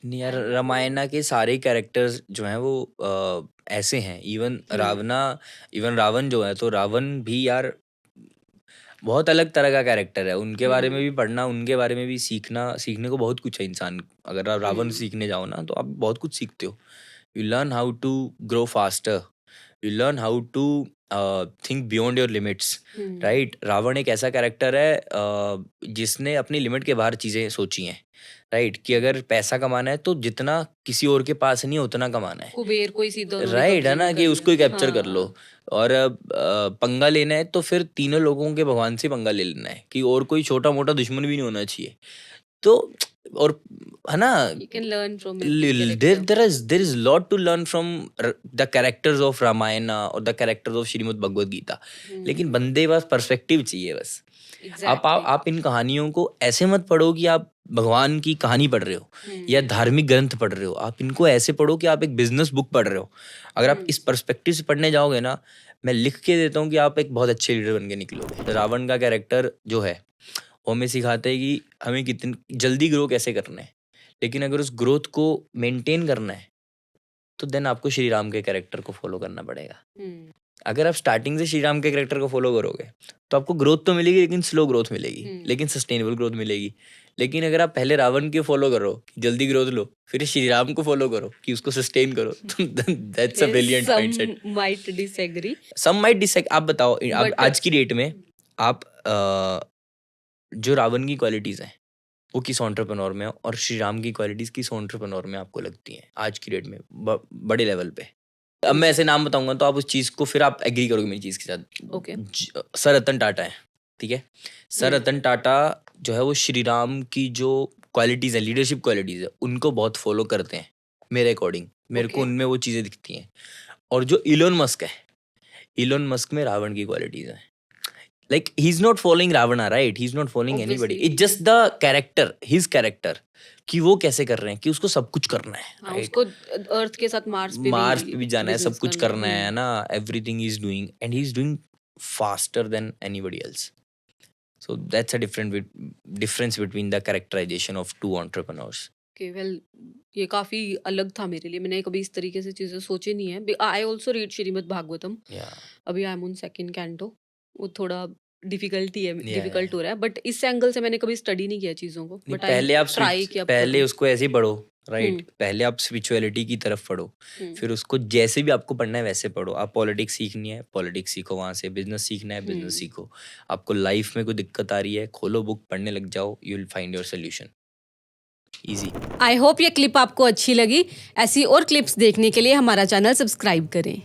नहीं यार, I hope वो। रामायणा के सारे कैरेक्टर्स जो हैं वो ऐसे हैं। इवन रावणा, इवन रावण जो है, तो रावण भी यार बहुत अलग तरह का कैरेक्टर है। उनके बारे में हम्म। भी पढ़ना, उनके बारे में भी सीखना, सीखने को बहुत कुछ है इंसान। अगर आप रावण हम्म। सीखने जाओ ना, तो आप बहुत कुछ सीखते हो। You learn how to grow faster, you learn how to think beyond your limits, hmm. Right. Ravan एक ऐसा कैरेक्टर है जिसने अपनी लिमिट के बाहर चीज़ें सोची हैं, राइट। कि अगर पैसा कमाना है तो जितना किसी और के पास नहीं है उतना कमाना है, कुबेर को ही सीधा उन्होंने राइट, है कब्जे में ना, कर कि लिया। उसको ही कैप्चर कर लो। हाँ। और पंगा लेना है तो फिर तीनों लोगों के भगवान से पंगा ले लेना है, कि और कोई छोटा मोटा दुश्मन भी नहीं होना चाहिए। तो और है ना, You can learn from every there character. There is lot to learn from the characters of Ramayan और the characters of Shrimad Bhagavad Gita. लेकिन हम्म। बंदे बस पर्सपेक्टिव चाहिए बस। एग्जैक्टली। आप इन कहानियों को ऐसे मत पढ़ो कि आप भगवान की कहानी पढ़ रहे हो या हम्म। धार्मिक ग्रंथ पढ़ रहे हो। आप इनको ऐसे पढ़ो कि आप एक बिजनेस बुक पढ़ रहे हो। अगर आप हम्म। इस पर्सपेक्टिव से पढ़ने जाओगे ना, मैं लिख के देता हूँ कि आप एक बहुत अच्छे लीडर बन के निकलोगे। रावण का कैरेक्टर जो है वो हमें सिखाता है कि हमें कितनी जल्दी ग्रो कैसे करना है। लेकिन अगर उस ग्रोथ को मेंटेन करना है तो देन आपको श्री राम के कैरेक्टर को फॉलो करना पड़ेगा। हम्म। अगर आप स्टार्टिंग से श्री राम के कैरेक्टर को फॉलो करोगे तो आपको ग्रोथ तो मिलेगी, लेकिन स्लो ग्रोथ मिलेगी, हम्म। लेकिन सस्टेनेबल ग्रोथ मिलेगी। लेकिन अगर आप पहले रावण के फॉलो करो कि जल्दी ग्रोथ लो, फिर श्री राम को फॉलो करो कि उसको सस्टेन करो, तो that's a brilliant Some mindset. might disagree, some might disagree. आप बताओ, अब but आज की डेट में आप जो रावण की क्वालिटीज हैं वो किस एंटरप्रेन्योर में है, और श्री राम की क्वालिटीज किस एंटरप्रेन्योर में आपको लगती हैं आज की डेट में बड़े लेवल पे? अब मैं ऐसे नाम बताऊंगा तो आप उस चीज को, फिर आप एग्री करोगे मेरी चीज के साथ। okay. सर रतन टाटा है, ठीक है। सर हम्म। रतन टाटा जो है वो श्री राम की जो क्वालिटीज है, लीडरशिप क्वालिटीज है, उनको बहुत फॉलो करते हैं। मेरे अकॉर्डिंग मेरे को Okay. उनमें वो चीजें दिखती हैं। और जो इलोन मस्क है, इलोन मस्क में रावण की क्वालिटीज है। Like he's not following Ravana, right? He's not following anybody. Obviously. It's just the character, his character, कि वो कैसे कर रहे हैं, कि उसको सब कुछ करना है, हाँ, राइट। उसको अर्थ के साथ मार्स पे मार्स भी पे भी जाना है, सब बिजनेस कुछ करना है। करना है ना। Everything is doing and he is doing faster than anybody else. So that's a difference between the characterization of two entrepreneurs. Okay, well, ये काफी अलग था मेरे लिए। मैंने कभी इस तरीके से चीजें सोची नहीं है। I also read Shrimad Bhagavatam. या अभी I am on second canto. वो थोड़ा डिफिकल्टी है, या डिफिकल्ट हो रहा है, बट इस एंगल से मैंने कभी स्टडी नहीं किया चीजों को, नहीं, बट आई पहले आप ट्राई स्विच, कि अब पहले करूँ। उसको ऐसे ही पढ़ो, राइट। हम्म। पहले आप स्पिरिचुअलिटी की तरफ पढ़ो, हम्म। फिर उसको जैसे भी आपको पढ़ना है वैसे पढ़ो। आप पॉलिटिक्स सीखनी है, पॉलिटिक्स सीखो, वहाँ से बिजनेस सीखना है, बिजनेस हम्म। सीखो। आपको लाइफ में कोई दिक्कत आ रही है, खोलो बुक, पढ़ने लग जाओ, you will find your solution. Easy. I hope ये क्लिप आपको अच्छी लगी। ऐसी और क्लिप्स देखने के लिए हमारा चैनल सब्सक्राइब करें।